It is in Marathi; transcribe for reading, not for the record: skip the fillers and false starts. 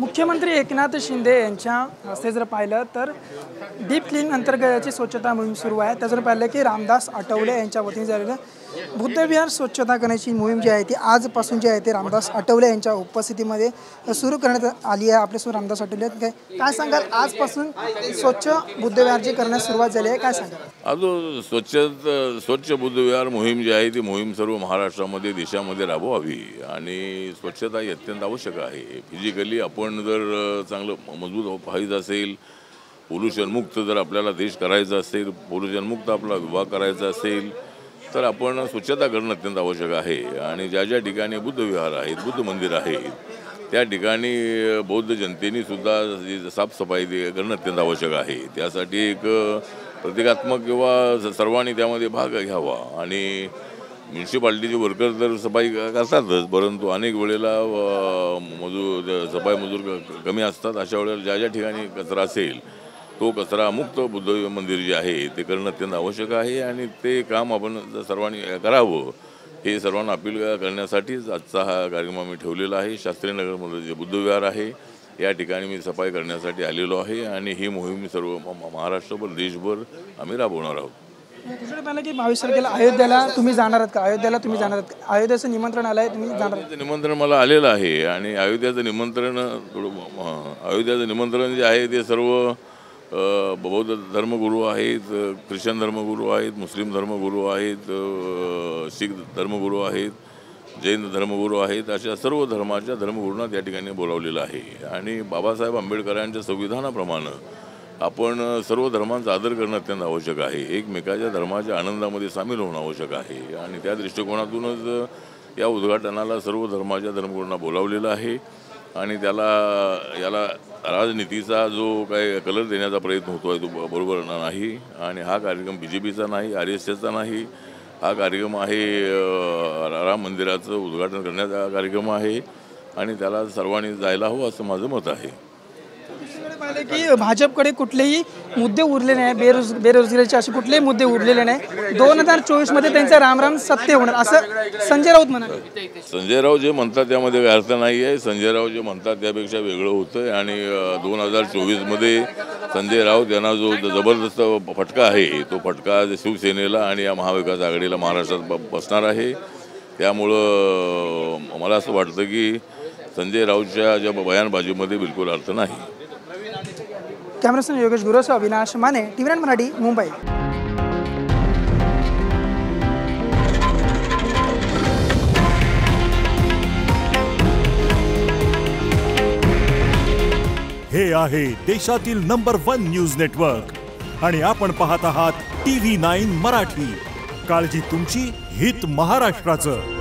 मुख्यमंत्री एकनाथ शिंदे यांच्या हस्ते जर पाहिलं तर डीप क्लीन अंतर्गतची स्वच्छता मोहीम सुरू आहे। त्याजर पाहिलं की रामदास आठवले यांच्या वतीने झालेलं बुद्धविहार स्वच्छता करण्याची मोहीम जी आहे ती आजपासून जी आहे ते रामदास आठवले यांच्या उपस्थितीमध्ये सुरू करण्यात आली आहे। आपल्यासोबत रामदास आठवले काय सांगाल, आजपासून स्वच्छ बुद्धविहार जी करण्यास सुरुवात झाली आहे, काय सांगाल? आज स्वच्छ बुद्धविहार मोहीम जी आहे ती मोहीम सर्व महाराष्ट्रामध्ये देशामध्ये राबवावी आणि स्वच्छता ही अत्यंत आवश्यक आहे। फिजिकली आपण जर चांगलं मजबूत व्हायचं असेल, पोल्यूशन मुक्त जर आपल्याला देश करायचा असेल, पोल्यूशन मुक्त आपला विभाग करायचा असेल तर आपण स्वच्छता करणं अत्यंत आवश्यक आहे। आणि ज्या ज्या ठिकाणी बुद्धविहार आहेत, बुद्ध मंदिर आहेत, त्या ठिकाणी बौद्ध जनतेने सुद्धा साफसफाई करणं अत्यंत आवश्यक आहे। त्यासाठी एक प्रतिकात्मक किंवा सर्वांनी त्यामध्ये भाग घ्यावा। आणि म्युन्सिपाल्टीचे वर्कर तर सफाई करतातच, परंतु अनेक वेळेला सफाई मजूर कमी असतात। अशा वेळेला ज्या ज्या ठिकाणी कचरा असेल तो कचरा मुक्त बुद्ध मंदिर जे आहे ते करणं अत्यंत आवश्यक आहे आणि ते काम आपण सर्वांनी करावं हे सर्वांना अपील करण्यासाठीच आजचा हा कार्यक्रम आम्ही ठेवलेला आहे। शास्त्रीनगरमध्ये जे बुद्धविहार आहे या ठिकाणी मी सफाई करण्यासाठी आलेलो आहे आणि ही मोहीम सर्व महाराष्ट्रभर देशभर आम्ही राबवणार आहोत। दुसरं पाहिलं की 22 तारखेला अयोध्येला तुम्ही जाणार आहात का? अयोध्येला तुम्ही जाणार आहात का? अयोध्येचं निमंत्रण आलं आहे, तुम्ही जाणार आहात? निमंत्रण मला आलेलं आहे आणि अयोध्येचं निमंत्रण जे आहे ते सर्व बौद्ध धर्मगुरू आहेत, ख्रिश्चन धर्मगुरू आहेत, मुस्लिम धर्मगुरू आहेत, शीख धर्मगुरू आहेत, जैन धर्मगुरू आहेत, अशा सर्व धर्माच्या धर्मगुरूंना त्या ठिकाणी बोलावलेलं आहे। आणि बाबासाहेब आंबेडकरांच्या संविधानाप्रमाणे आपण सर्व धर्मांचा आदर करणं अत्यंत आवश्यक आहे। एकमेकाच्या धर्माच्या आनंदामध्ये सामील होणं आवश्यक आहे आणि त्या दृष्टिकोनातूनच या उद्घाटनाला सर्व धर्माच्या धर्मगुरूंना बोलावलेलं आहे। आणि याला राजनीतीचा जो काही कलर देण्याचा प्रयत्न होतो आहे तो बरोबर नाही आणि हा कार्यक्रम BJPचा नाही, RSSचा नाही, हा कार्यक्रम आहे राम मंदिराचं उद्घाटन करण्याचा कार्यक्रम आहे आणि त्याला सर्वांनी जायला हवं असं माझं मत आहे। पाहिलं की भाजपकडे कुठलेही मुद्दे उरले नाही, बेरोजगारीचे असे कुठलेही मुद्दे उरलेले नाही। 2024 मध्ये त्यांचा रामराम सत्य होणार असं संजय राऊत म्हणाले। संजय राऊत जे म्हणतात त्यामध्ये काही अर्थ नाही आहे। संजय राऊत जे म्हणतात त्यापेक्षा वेगळं होतं आणि 2024 मध्ये संजय राऊत यांना जो जबरदस्त फटका आहे तो फटका शिवसेनेला आणि या महाविकास आघाडीला महाराष्ट्रात बसणार आहे। त्यामुळं मला असं वाटतं की संजय राऊतच्या ज्या बयानबाजीमध्ये बिलकुल अर्थ नाही। कॅमेरामॅन योगेश गुरुसह अविनाश माने, TV9 मराठी, मुंबई। हे आहे देशातील नंबर 1 न्यूज नेटवर्क आणि आपण पाहत आहात TV9 मराठी। काळजी तुमची, हित महाराष्ट्राचं।